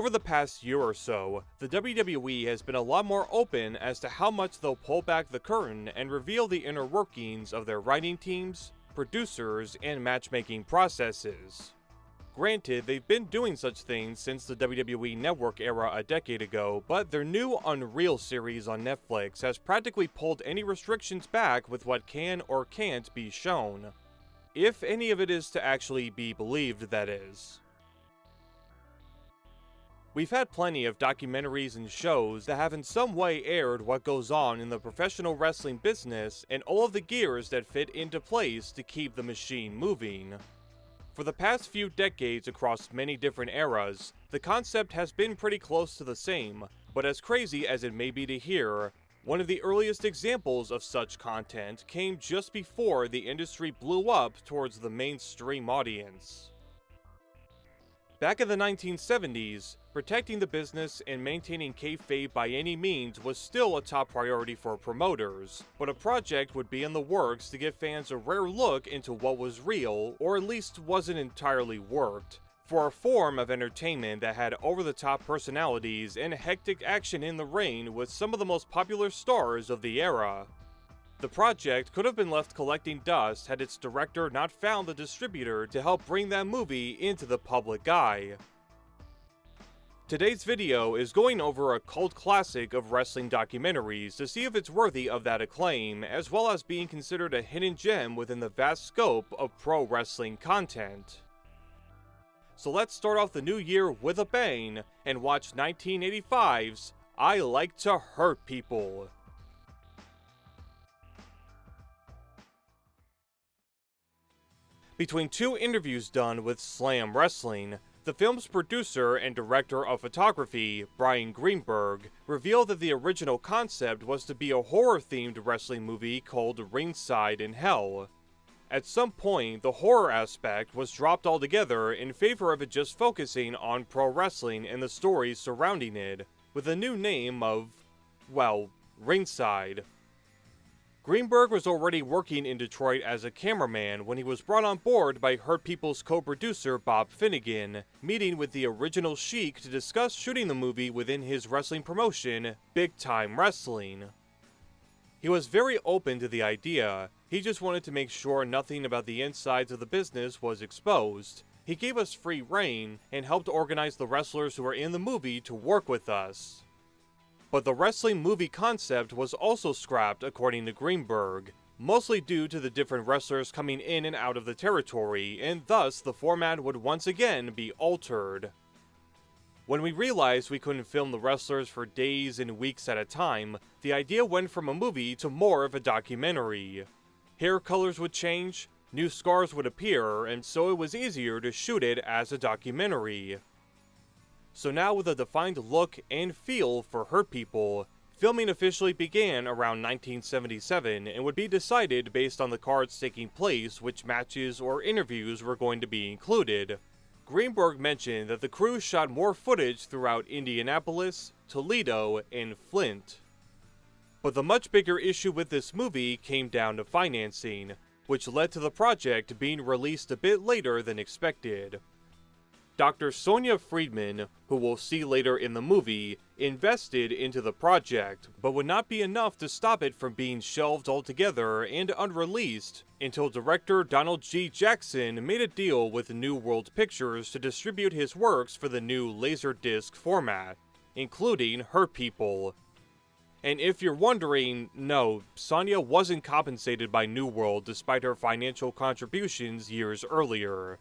Over the past year or so, the WWE has been a lot more open as to how much they'll pull back the curtain and reveal the inner workings of their writing teams, producers, and matchmaking processes. Granted, they've been doing such things since the WWE Network era a decade ago, but their new Unreal series on Netflix has practically pulled any restrictions back with what can or can't be shown. If any of it is to actually be believed, that is. We've had plenty of documentaries and shows that have in some way aired what goes on in the professional wrestling business and all of the gears that fit into place to keep the machine moving. For the past few decades across many different eras, the concept has been pretty close to the same, but as crazy as it may be to hear, one of the earliest examples of such content came just before the industry blew up towards the mainstream audience. Back in the 1970s, protecting the business and maintaining kayfabe by any means was still a top priority for promoters, but a project would be in the works to give fans a rare look into what was real, or at least wasn't entirely worked, for a form of entertainment that had over-the-top personalities and hectic action in the ring with some of the most popular stars of the era. The project could have been left collecting dust had its director not found the distributor to help bring that movie into the public eye. Today's video is going over a cult classic of wrestling documentaries to see if it's worthy of that acclaim, as well as being considered a hidden gem within the vast scope of pro wrestling content. So let's start off the new year with a bang and watch 1985's I Like to Hurt People. Between two interviews done with Slam Wrestling, the film's producer and director of photography, Brian Greenberg, revealed that the original concept was to be a horror-themed wrestling movie called Ringside in Hell. At some point, the horror aspect was dropped altogether in favor of it just focusing on pro wrestling and the stories surrounding it, with a new name of, well, Ringside. Greenberg was already working in Detroit as a cameraman when he was brought on board by Hurt People's co-producer Bob Finnegan, meeting with the original Sheik to discuss shooting the movie within his wrestling promotion, Big Time Wrestling. He was very open to the idea, he just wanted to make sure nothing about the insides of the business was exposed. He gave us free reign and helped organize the wrestlers who were in the movie to work with us. But the wrestling movie concept was also scrapped according to Greenberg, mostly due to the different wrestlers coming in and out of the territory, and thus the format would once again be altered. When we realized we couldn't film the wrestlers for days and weeks at a time, the idea went from a movie to more of a documentary. Hair colors would change, new scars would appear, and so it was easier to shoot it as a documentary. So now with a defined look and feel for Hurt People, filming officially began around 1977 and would be decided based on the cards taking place which matches or interviews were going to be included. Greenberg mentioned that the crew shot more footage throughout Indianapolis, Toledo, and Flint. But the much bigger issue with this movie came down to financing, which led to the project being released a bit later than expected. Dr. Sonya Friedman, who we'll see later in the movie, invested into the project, but would not be enough to stop it from being shelved altogether and unreleased until director Donald G. Jackson made a deal with New World Pictures to distribute his works for the new Laserdisc format, including Hurt People. And if you're wondering, no, Sonya wasn't compensated by New World despite her financial contributions years earlier.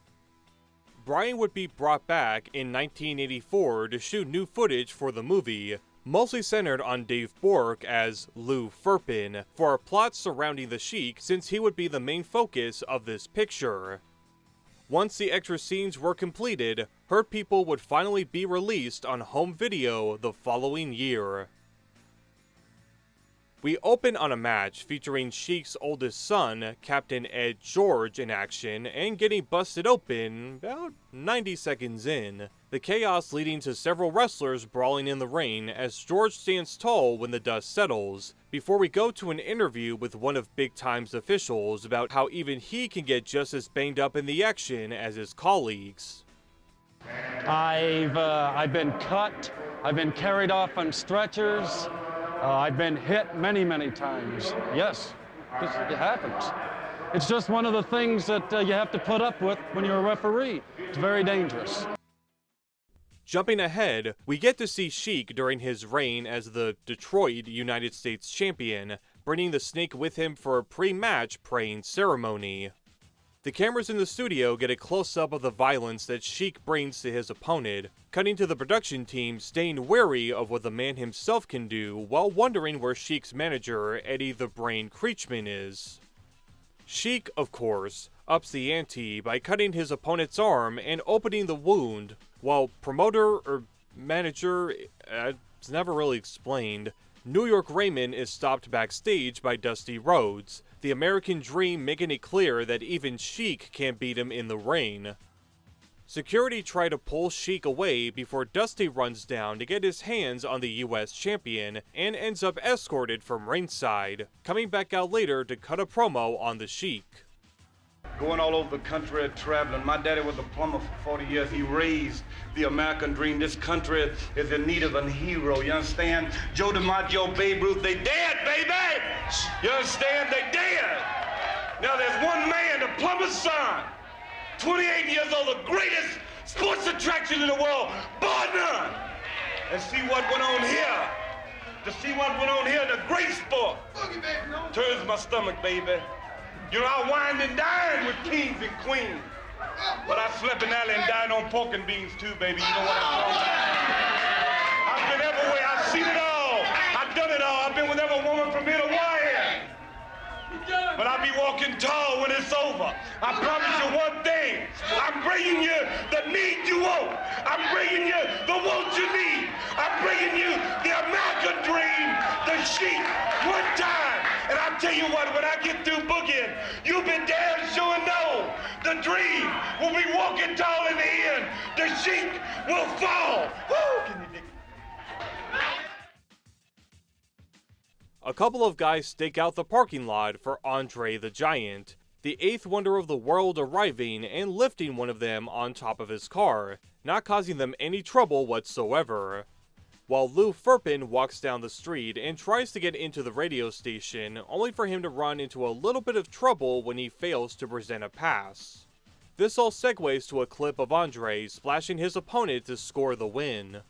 Brian would be brought back in 1984 to shoot new footage for the movie, mostly centered on Dave Bourke as Lou Firpin, for a plot surrounding the Sheik since he would be the main focus of this picture. Once the extra scenes were completed, Hurt People would finally be released on home video the following year. We open on a match featuring Sheik's oldest son, Captain Ed George, in action and getting busted open about 90 seconds in. The chaos leading to several wrestlers brawling in the ring as George stands tall when the dust settles, before we go to an interview with one of Big Time's officials about how even he can get just as banged up in the action as his colleagues. I've been cut. I've been carried off on stretchers. I've been hit many, many times. Yes, it happens. It's just one of the things that you have to put up with when you're a referee. It's very dangerous. Jumping ahead, we get to see Sheik during his reign as the Detroit United States champion, bringing the snake with him for a pre-match praying ceremony. The cameras in the studio get a close-up of the violence that Sheik brings to his opponent, cutting to the production team staying wary of what the man himself can do while wondering where Sheik's manager, Eddie the Brain Creechman, is. Sheik, of course, ups the ante by cutting his opponent's arm and opening the wound, while promoter or manager, it's never really explained, New York Raymond is stopped backstage by Dusty Rhodes, the American Dream making it clear that even Sheik can't beat him in the ring. Security try to pull Sheik away before Dusty runs down to get his hands on the US champion and ends up escorted from ringside, coming back out later to cut a promo on the Sheik. Going all over the country, traveling. My daddy was a plumber for 40 years. He raised the American dream. This country is in need of a hero, you understand? Joe DiMaggio, Babe Ruth, they dead, baby! You understand? They dead! Now there's one man, the plumber's son, 28 years old, the greatest sports attraction in the world, bar none! And see what went on here. To see what went on here, the great sport. Turns my stomach, baby. You know, I wined and dined with kings and queens. But I slept in alley and dined on pork and beans too, baby. You know what I'm talking about? I've been everywhere. I've seen it all. I've done it all. I've been with every woman from here to Wyatt. But I'll be walking tall when it's over. I promise you one thing. I'm bringing you the need you want. I'm bringing you the want you need. I'm bringing you the American dream, the Sheik, one time. And I'll tell you what, when I get through boogieing, you'll be damn sure know the dream will be walking tall in the end. The Sheik will fall. Woo! Can you dig it? A couple of guys stake out the parking lot for Andre the Giant, the eighth wonder of the world arriving and lifting one of them on top of his car, not causing them any trouble whatsoever. While Lou Firpin walks down the street and tries to get into the radio station, only for him to run into a little bit of trouble when he fails to present a pass. This all segues to a clip of Andre splashing his opponent to score the win.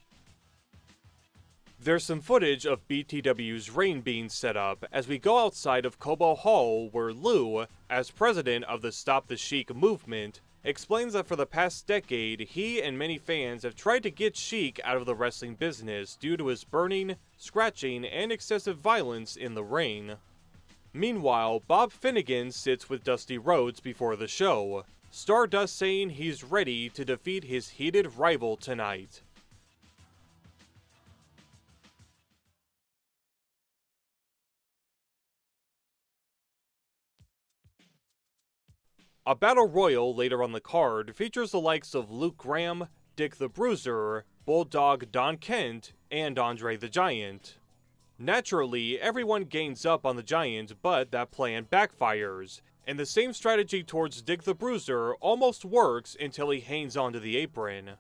There's some footage of BTW's reign being set up as we go outside of Cobo Hall, where Lou, as president of the Stop the Sheik movement, explains that for the past decade, he and many fans have tried to get Sheik out of the wrestling business due to his burning, scratching, and excessive violence in the ring. Meanwhile, Bob Finnegan sits with Dusty Rhodes before the show, Stardust saying he's ready to defeat his heated rival tonight. A battle royal later on the card features the likes of Luke Graham, Dick the Bruiser, Bulldog Don Kent, and Andre the Giant. Naturally, everyone gains up on the Giant, but that plan backfires, and the same strategy towards Dick the Bruiser almost works until he hangs onto the apron.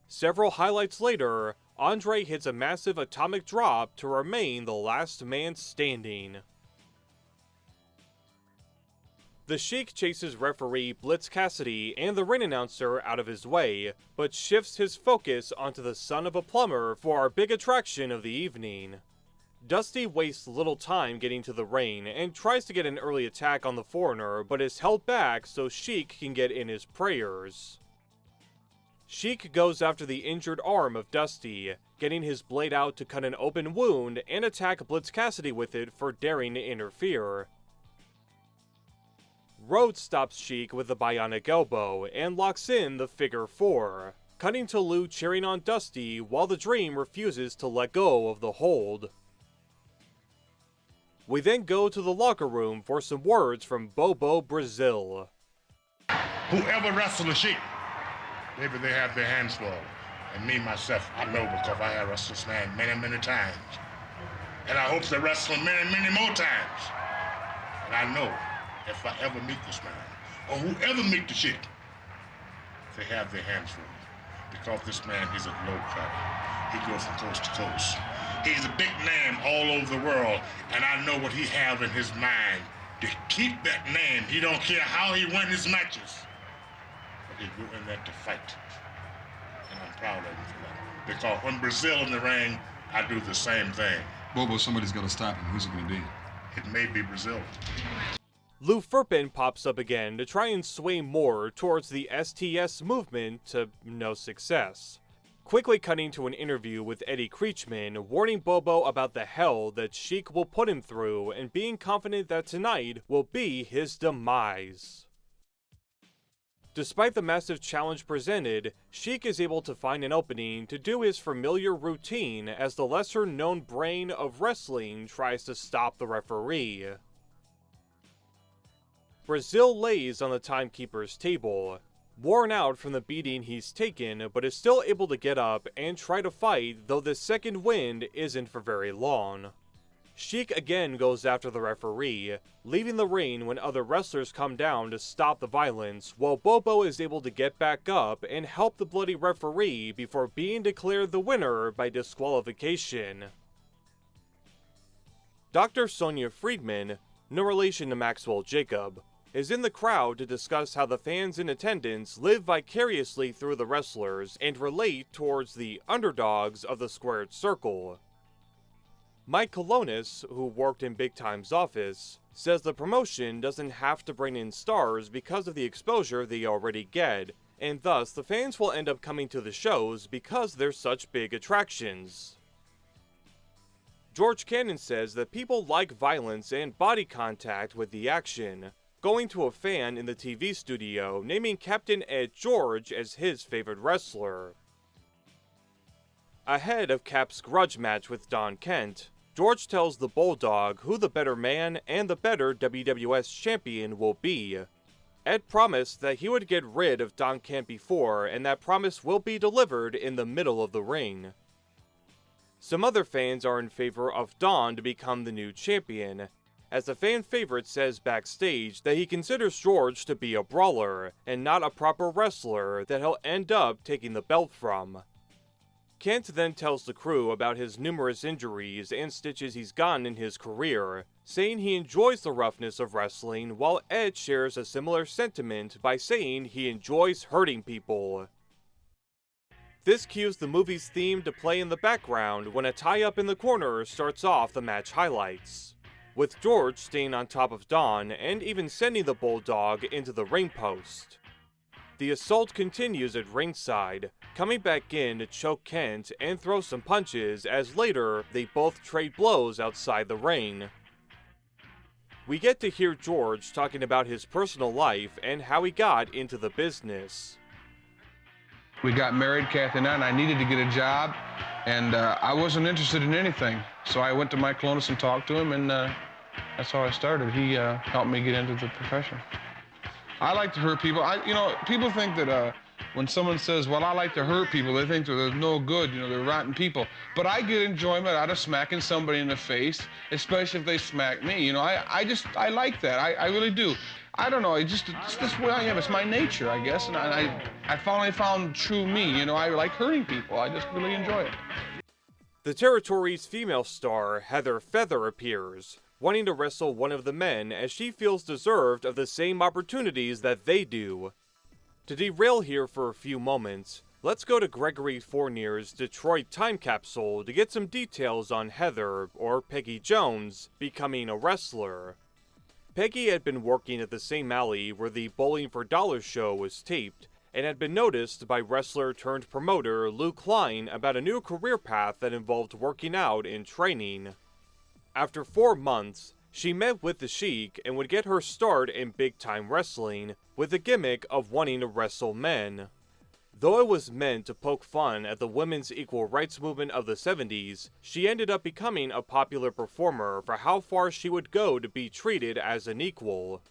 Several highlights later, Andre hits a massive atomic drop to remain the last man standing. The Sheik chases referee Blitz Cassidy and the ring announcer out of his way, but shifts his focus onto the son of a plumber for our big attraction of the evening. Dusty wastes little time getting to the ring and tries to get an early attack on the foreigner, but is held back so Sheik can get in his prayers. Sheik goes after the injured arm of Dusty, getting his blade out to cut an open wound and attack Blitz Cassidy with it for daring to interfere. Rhodes stops Sheik with the bionic elbow and locks in the figure 4, cutting to Lou cheering on Dusty while the Dream refuses to let go of the hold. We then go to the locker room for some words from Bobo Brazil. Whoever wrestles a Sheik, maybe they have their hands full. And me, myself, I know because I have wrestled this man many, many times. And I hope to wrestle him many, many more times. And I know if I ever meet this man, or whoever meet the Sheik, they have their hands full. Because this man is a globetrotter. He goes from coast to coast. He's a big name all over the world, and I know what he have in his mind to keep that name. He don't care how he win his matches, but he go in there to fight, and I'm proud of him for that. Because when Brazil in the ring, I do the same thing. Bobo, somebody's got to stop him. Who's it going to be? It may be Brazil. Lou Firpin pops up again to try and sway more towards the S.T.S movement to no success. Quickly cutting to an interview with Eddie Creechman, warning Bobo about the hell that Sheik will put him through and being confident that tonight will be his demise. Despite the massive challenge presented, Sheik is able to find an opening to do his familiar routine as the lesser-known brain of wrestling tries to stop the referee. Brazil lays on the timekeeper's table, worn out from the beating he's taken, but is still able to get up and try to fight, though this second wind isn't for very long. Sheik again goes after the referee, leaving the ring when other wrestlers come down to stop the violence, while Bobo is able to get back up and help the bloody referee before being declared the winner by disqualification. Dr. Sonya Friedman, no relation to Maxwell Jacob, is in the crowd to discuss how the fans in attendance live vicariously through the wrestlers and relate towards the underdogs of the squared circle. Mike Colonis, who worked in Big Time's office, says the promotion doesn't have to bring in stars because of the exposure they already get, and thus the fans will end up coming to the shows because they're such big attractions. George Cannon says that people like violence and body contact with the action, going to a fan in the TV studio naming Captain Ed George as his favorite wrestler. Ahead of Cap's grudge match with Don Kent, George tells the Bulldog who the better man and the better WWS champion will be. Ed promised that he would get rid of Don Kent before, and that promise will be delivered in the middle of the ring. Some other fans are in favor of Don to become the new champion, as the fan favorite says backstage that he considers George to be a brawler, and not a proper wrestler that he'll end up taking the belt from. Kent then tells the crew about his numerous injuries and stitches he's gotten in his career, saying he enjoys the roughness of wrestling, while Ed shares a similar sentiment by saying he enjoys hurting people. This cues the movie's theme to play in the background when a tie-up in the corner starts off the match highlights, with George staying on top of Don and even sending the Bulldog into the ring post. The assault continues at ringside, coming back in to choke Kent and throw some punches as later they both trade blows outside the ring. We get to hear George talking about his personal life and how he got into the business. We got married, Kathy and I needed to get a job, and I wasn't interested in anything. So I went to Mike Colonis and talked to him, and that's how I started. He helped me get into the profession. I like to hurt people. People think that when someone says, well, I like to hurt people, they think that they're no good, they're rotten people. But I get enjoyment out of smacking somebody in the face, especially if they smack me. I like that. I really do. I don't know, it's this way I am. It's my nature, I guess, and I finally found true me. I like hurting people. I just really enjoy it. The territory's female star, Heather Feather, appears, wanting to wrestle one of the men as she feels deserved of the same opportunities that they do. To derail here for a few moments, let's go to Gregory Fournier's Detroit time capsule to get some details on Heather, or Peggy Jones, becoming a wrestler. Peggy had been working at the same alley where the Bowling for Dollars show was taped, and had been noticed by wrestler-turned-promoter Lou Klein about a new career path that involved working out and training. After 4 months, she met with the Sheik and would get her start in big-time wrestling, with the gimmick of wanting to wrestle men. Though it was meant to poke fun at the women's equal rights movement of the 70s, she ended up becoming a popular performer for how far she would go to be treated as an equal.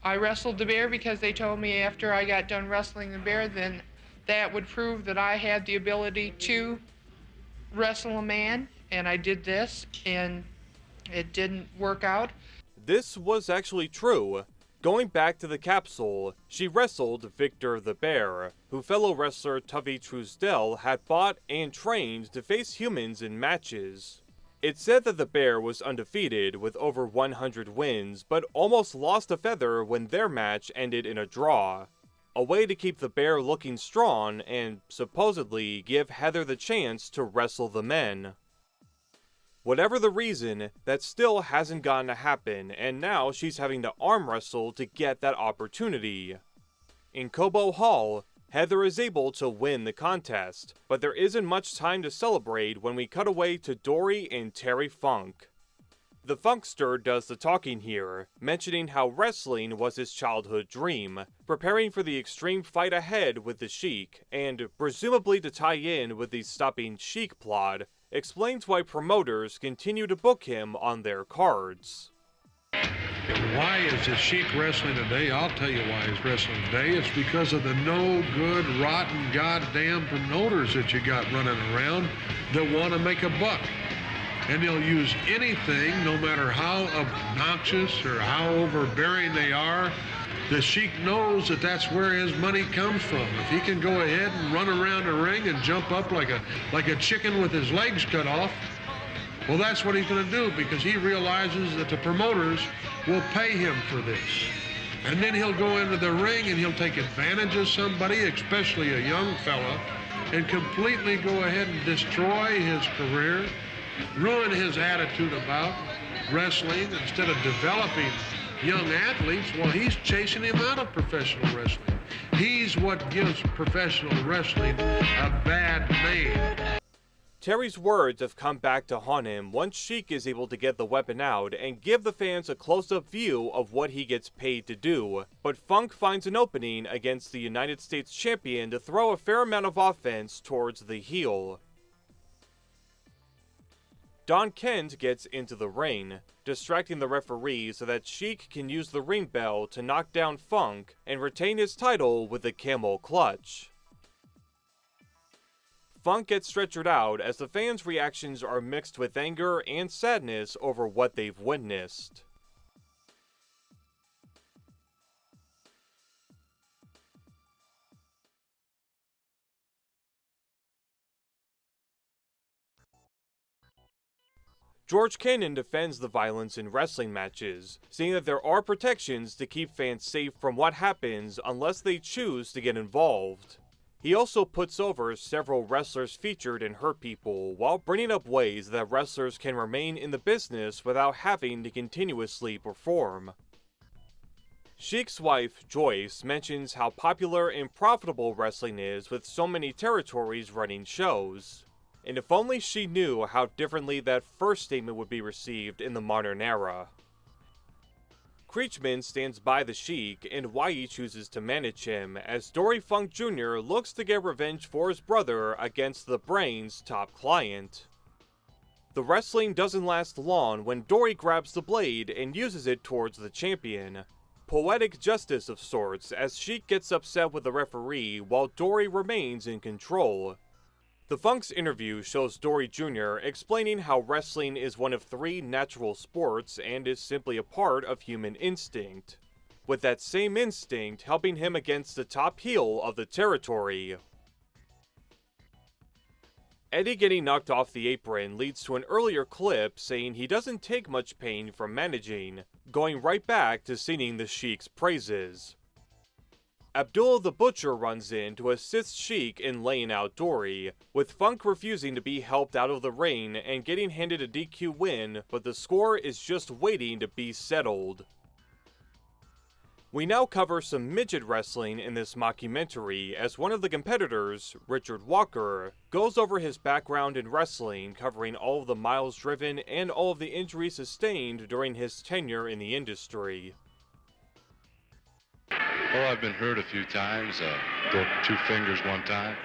I wrestled the bear because they told me after I got done wrestling the bear, then that would prove that I had the ability to wrestle a man, and I did this, and it didn't work out. This was actually true. Going back to the capsule, she wrestled Victor the Bear, who fellow wrestler Tuvy Truesdell had bought and trained to face humans in matches. It's said that the Bear was undefeated with over 100 wins, but almost lost a feather when their match ended in a draw. A way to keep the Bear looking strong and, supposedly, give Heather the chance to wrestle the men. Whatever the reason, that still hasn't gotten to happen, and now she's having to arm wrestle to get that opportunity. In Cobo Hall, Heather is able to win the contest, but there isn't much time to celebrate when we cut away to Dory and Terry Funk. The Funkster does the talking here, mentioning how wrestling was his childhood dream, preparing for the extreme fight ahead with the Sheik, and, presumably to tie in with the stopping Sheik plot, explains why promoters continue to book him on their cards. Why is the Sheik wrestling today? I'll tell you why he's wrestling today. It's because of the no good, rotten, goddamn promoters that you got running around that want to make a buck. And they'll use anything, no matter how obnoxious or how overbearing they are. The Sheik knows that that's where his money comes from. If he can go ahead and run around the ring and jump up like a chicken with his legs cut off, well, that's what he's going to do, because he realizes that the promoters will pay him for this. And then he'll go into the ring and he'll take advantage of somebody, especially a young fella, and completely go ahead and destroy his career, ruin his attitude about wrestling. Instead of developing young athletes, well, he's chasing him out of professional wrestling. He's what gives professional wrestling a bad name. Terry's words have come back to haunt him once Sheik is able to get the weapon out and give the fans a close-up view of what he gets paid to do, but Funk finds an opening against the United States champion to throw a fair amount of offense towards the heel. Don Kent gets into the ring, distracting the referee so that Sheik can use the ring bell to knock down Funk and retain his title with the camel clutch. Funk gets stretchered out as the fans' reactions are mixed with anger and sadness over what they've witnessed. George Cannon defends the violence in wrestling matches, saying that there are protections to keep fans safe from what happens unless they choose to get involved. He also puts over several wrestlers featured in Hurt People, while bringing up ways that wrestlers can remain in the business without having to continuously perform. Sheik's wife, Joyce, mentions how popular and profitable wrestling is with so many territories running shows. And if only she knew how differently that first statement would be received in the modern era. Creechman stands by the Sheik and why he chooses to manage him, as Dory Funk Jr. looks to get revenge for his brother against the Brain's top client. The wrestling doesn't last long when Dory grabs the blade and uses it towards the champion. Poetic justice of sorts, as Sheik gets upset with the referee while Dory remains in control. The Funk's interview shows Dory Jr. explaining how wrestling is one of 3 natural sports and is simply a part of human instinct, with that same instinct helping him against the top heel of the territory. Eddie getting knocked off the apron leads to an earlier clip saying he doesn't take much pain from managing, going right back to singing the Sheik's praises. Abdullah the Butcher runs in to assist Sheik in laying out Dory, with Funk refusing to be helped out of the ring and getting handed a DQ win, but the score is just waiting to be settled. We now cover some midget wrestling in this mockumentary, as one of the competitors, Richard Walker, goes over his background in wrestling, covering all of the miles driven and all of the injuries sustained during his tenure in the industry. Oh, I've been hurt a few times. Broke 2 fingers one time.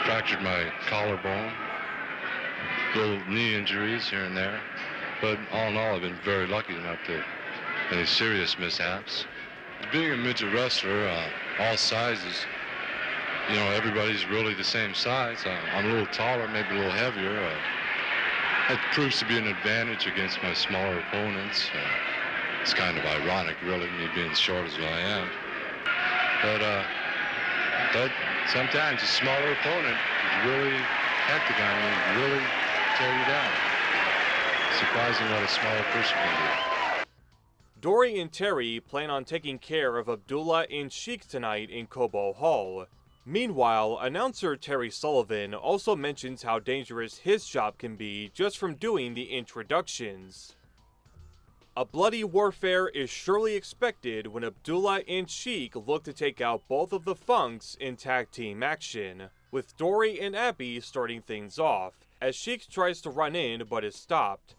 Fractured my collarbone. Little knee injuries here and there. But all in all, I've been very lucky not to any serious mishaps. Being a midget wrestler, all sizes, you know, everybody's really the same size. I'm a little taller, maybe a little heavier. It proves to be an advantage against my smaller opponents. It's kind of ironic, really, me being as short as I am. But sometimes a smaller opponent is really hectic on you, really tear you down. Surprising what a smaller person can do. Dory and Terry plan on taking care of Abdullah and Sheik tonight in Cobo Hall. Meanwhile, announcer Terry Sullivan also mentions how dangerous his job can be just from doing the introductions. A bloody warfare is surely expected when Abdullah and Sheik look to take out both of the Funks in tag team action, with Dory and Abby starting things off, as Sheik tries to run in but is stopped.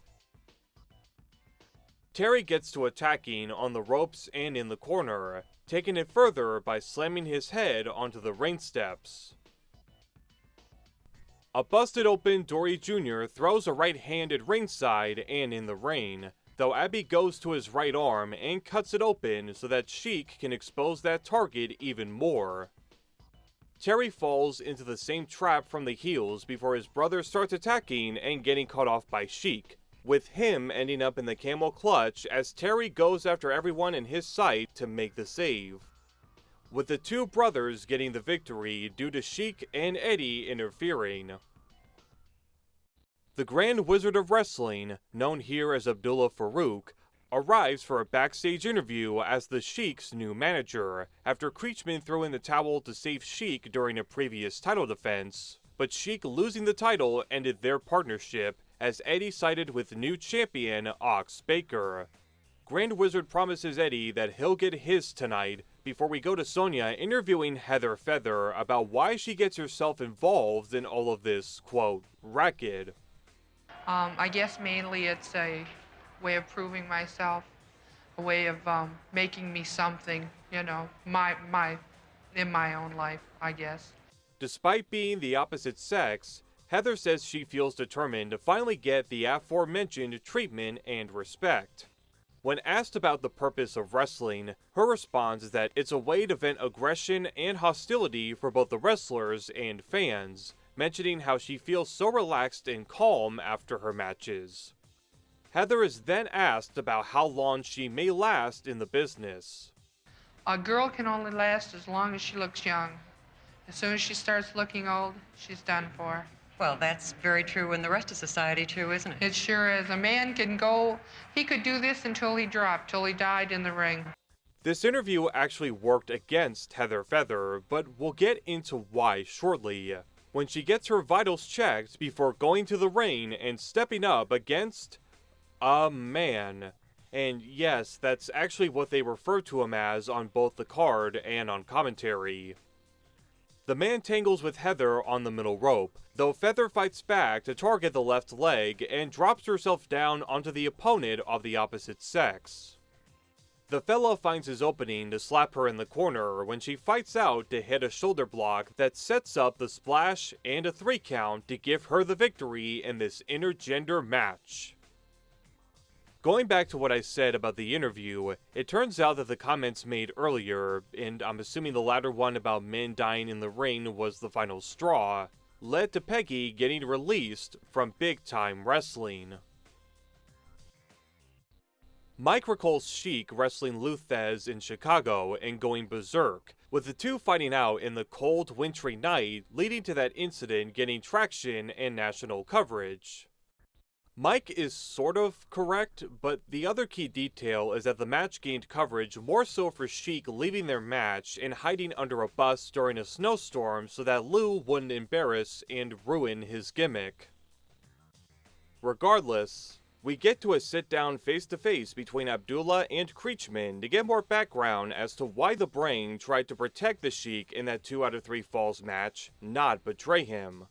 Terry gets to attacking on the ropes and in the corner, taking it further by slamming his head onto the ring steps. A busted open Dory Jr. throws a right hand at ringside and in the ring, though Abby goes to his right arm and cuts it open so that Sheik can expose that target even more. Terry falls into the same trap from the heels before his brother starts attacking and getting caught off by Sheik, with him ending up in the camel clutch as Terry goes after everyone in his sight to make the save, with the two brothers getting the victory due to Sheik and Eddie interfering. The Grand Wizard of Wrestling, known here as Abdullah Farouk, arrives for a backstage interview as the Sheik's new manager, after Creechman threw in the towel to save Sheik during a previous title defense, but Sheik losing the title ended their partnership as Eddie sided with new champion Ox Baker. Grand Wizard promises Eddie that he'll get his tonight, before we go to Sonya interviewing Heather Feather about why she gets herself involved in all of this, quote, racket. I guess mainly it's a way of proving myself, a way of making me something, you know, in my own life, I guess. Despite being the opposite sex, Heather says she feels determined to finally get the aforementioned treatment and respect. When asked about the purpose of wrestling, her response is that it's a way to vent aggression and hostility for both the wrestlers and fans, mentioning how she feels so relaxed and calm after her matches. Heather is then asked about how long she may last in the business. A girl can only last as long as she looks young. As soon as she starts looking old, she's done for. Well, that's very true in the rest of society, too, isn't it? It sure is. A man can go, he could do this until he dropped, till he died in the ring. This interview actually worked against Heather Feather, but we'll get into why shortly, when she gets her vitals checked before going to the ring and stepping up against a man. And yes, that's actually what they refer to him as on both the card and on commentary. The man tangles with Heather on the middle rope, though Feather fights back to target the left leg and drops herself down onto the opponent of the opposite sex. The fella finds his opening to slap her in the corner when she fights out to hit a shoulder block that sets up the splash and a 3 count to give her the victory in this intergender match. Going back to what I said about the interview, it turns out that the comments made earlier, and I'm assuming the latter one about men dying in the ring was the final straw, led to Peggy getting released from Big Time Wrestling. Mike recalls Sheik wrestling Lou Thesz in Chicago and going berserk, with the two fighting out in the cold, wintry night, leading to that incident getting traction and national coverage. Mike is sort of correct, but the other key detail is that the match gained coverage more so for Sheik leaving their match and hiding under a bus during a snowstorm so that Lou wouldn't embarrass and ruin his gimmick. Regardless, we get to a sit-down face-to-face between Abdullah and Creechman to get more background as to why the Brain tried to protect the Sheik in that 2 out of 3 falls match, not betray him.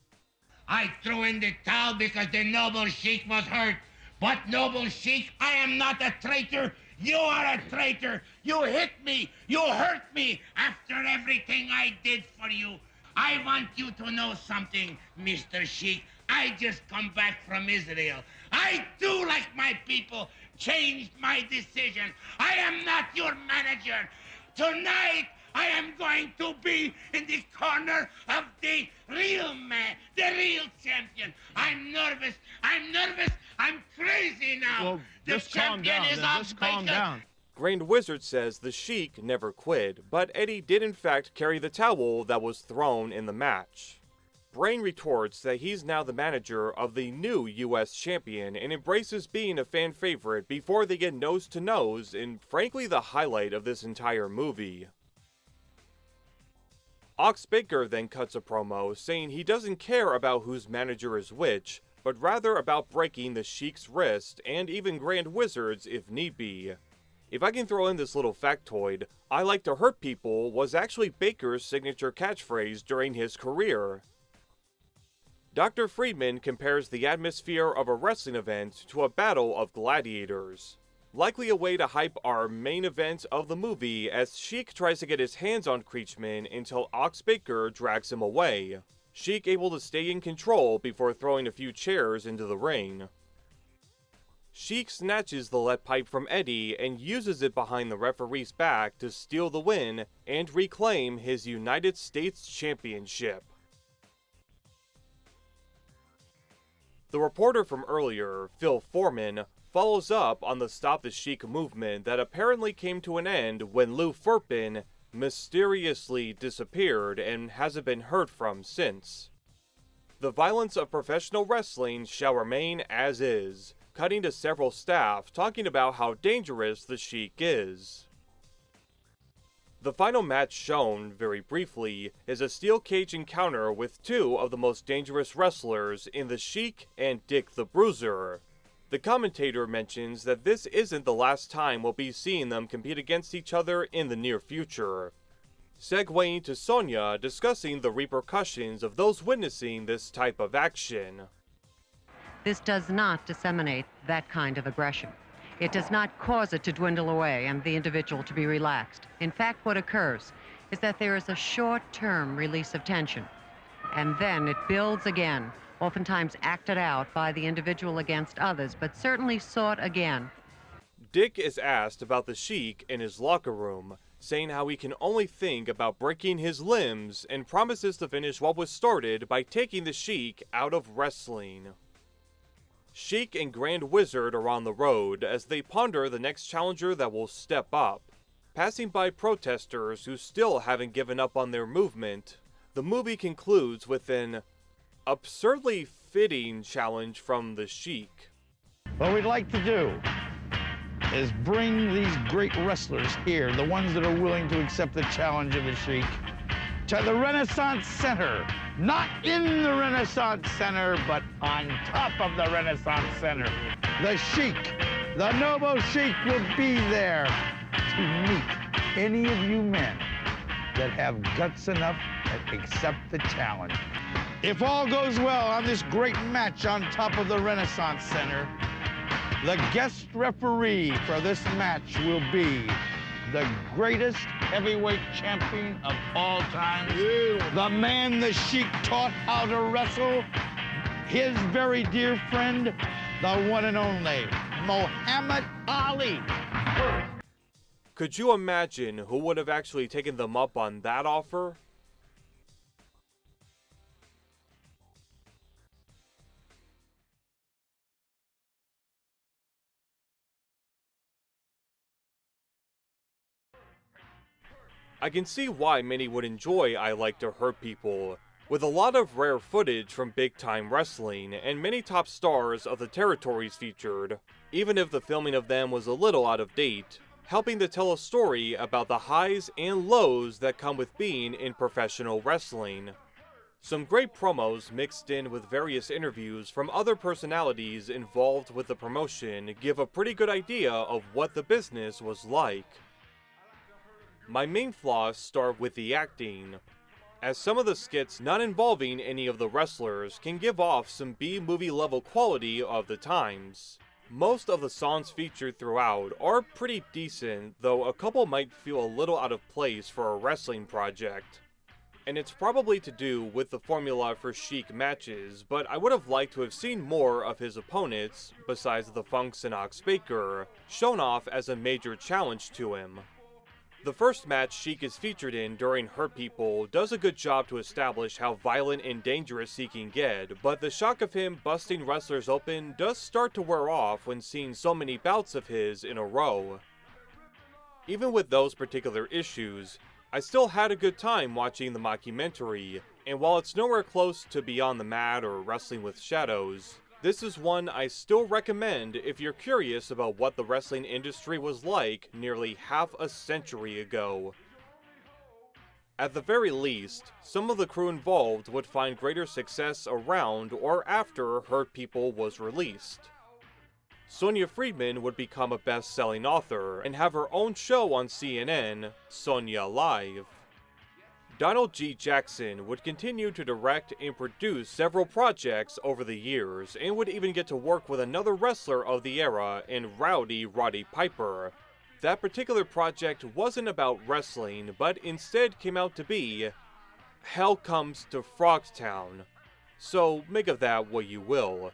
I threw in the towel because the noble Sheik was hurt. But noble Sheik, I am not a traitor. You are a traitor. You hit me. You hurt me after everything I did for you. I want you to know something, Mr. Sheik. I just come back from Israel. I do, like my people, changed my decision. I am not your manager. Tonight, I am going to be in the corner of the real man, the real champion. I'm nervous. I'm crazy now. Well, the just calm champion down. is Just calm down. Grand Wizard says the Sheik never quit, but Eddie did in fact carry the towel that was thrown in the match. Brain retorts that he's now the manager of the new US champion and embraces being a fan favorite before they get nose to nose in frankly the highlight of this entire movie. Ox Baker then cuts a promo saying he doesn't care about whose manager is which, but rather about breaking the Sheik's wrist and even Grand Wizard's if need be. If I can throw in this little factoid, "I like to hurt people" was actually Baker's signature catchphrase during his career. Dr. Friedman compares the atmosphere of a wrestling event to a battle of gladiators. Likely a way to hype our main event of the movie as Sheik tries to get his hands on Creechman until Ox Baker drags him away. Sheik able to stay in control before throwing a few chairs into the ring. Sheik snatches the lead pipe from Eddie and uses it behind the referee's back to steal the win and reclaim his United States Championship. The reporter from earlier, Phil Foreman, follows up on the Stop the Sheik movement that apparently came to an end when Lou Firpin mysteriously disappeared and hasn't been heard from since. The violence of professional wrestling shall remain as is, cutting to several staff talking about how dangerous the Sheik is. The final match shown, very briefly, is a steel cage encounter with two of the most dangerous wrestlers in the Sheik and Dick the Bruiser. The commentator mentions that this isn't the last time we'll be seeing them compete against each other in the near future. Segueing to Sonya discussing the repercussions of those witnessing this type of action. This does not disseminate that kind of aggression. It does not cause it to dwindle away and the individual to be relaxed. In fact, what occurs is that there is a short-term release of tension, and then it builds again, oftentimes acted out by the individual against others, but certainly sought again. Dick is asked about the Sheik in his locker room, saying how he can only think about breaking his limbs and promises to finish what was started by taking the Sheik out of wrestling. Sheik and Grand Wizard are on the road as they ponder the next challenger that will step up. Passing by protesters who still haven't given up on their movement, the movie concludes with an absurdly fitting challenge from the Sheik. What we'd like to do is bring these great wrestlers here, the ones that are willing to accept the challenge of the Sheik, to the Renaissance Center. Not in the Renaissance Center, but on top of the Renaissance Center. The Sheik, the Noble Sheik, will be there to meet any of you men that have guts enough to accept the challenge. If all goes well on this great match on top of the Renaissance Center, the guest referee for this match will be the greatest heavyweight champion of all time, the man the Sheik taught how to wrestle, his very dear friend, the one and only Muhammad Ali. Could you imagine who would have actually taken them up on that offer? I can see why many would enjoy I Like to Hurt People, with a lot of rare footage from big-time wrestling and many top stars of the territories featured, even if the filming of them was a little out of date, helping to tell a story about the highs and lows that come with being in professional wrestling. Some great promos mixed in with various interviews from other personalities involved with the promotion give a pretty good idea of what the business was like. My main flaws start with the acting, as some of the skits not involving any of the wrestlers can give off some B-movie level quality of the times. Most of the songs featured throughout are pretty decent, though a couple might feel a little out of place for a wrestling project. And it's probably to do with the formula for Sheik matches, but I would have liked to have seen more of his opponents, besides the Funks and Ox Baker, shown off as a major challenge to him. The first match Sheik is featured in during Hurt People does a good job to establish how violent and dangerous he can get, but the shock of him busting wrestlers open does start to wear off when seeing so many bouts of his in a row. Even with those particular issues, I still had a good time watching the mockumentary, and while it's nowhere close to Beyond the Mat or Wrestling with Shadows, this is one I still recommend if you're curious about what the wrestling industry was like nearly half a century ago. At the very least, some of the crew involved would find greater success around or after Hurt People was released. Sonya Friedman would become a best-selling author and have her own show on CNN, Sonya Live. Donald G. Jackson would continue to direct and produce several projects over the years, and would even get to work with another wrestler of the era in Rowdy Roddy Piper. That particular project wasn't about wrestling, but instead came out to be Hell Comes to Frogtown. So make of that what you will.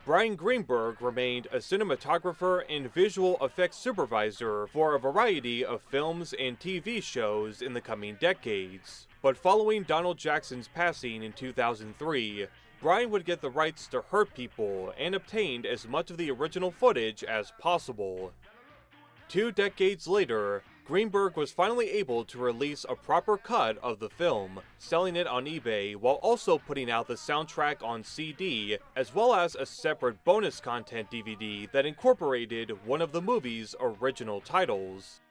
Brian Greenberg remained a cinematographer and visual effects supervisor for a variety of films and TV shows in the coming decades. But following Donald Jackson's passing in 2003, Brian would get the rights to Hurt People and obtained as much of the original footage as possible. 2 decades later, Greenberg was finally able to release a proper cut of the film, selling it on eBay while also putting out the soundtrack on CD, as well as a separate bonus content DVD that incorporated one of the movie's original titles.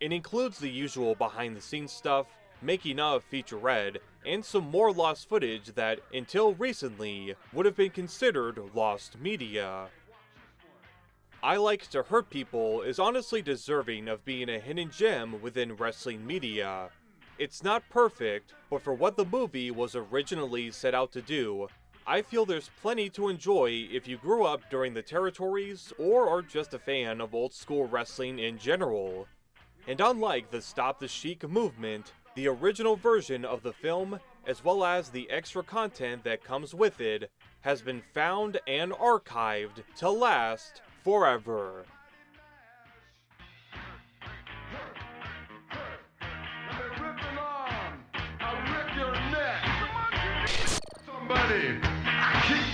It includes the usual behind-the-scenes stuff, making of featurette, and some more lost footage that, until recently, would have been considered lost media. I Like to Hurt People is honestly deserving of being a hidden gem within wrestling media. It's not perfect, but for what the movie was originally set out to do, I feel there's plenty to enjoy if you grew up during the territories or are just a fan of old school wrestling in general. And unlike the Stop the Sheik movement, the original version of the film, as well as the extra content that comes with it, has been found and archived to last forever. Somebody, keep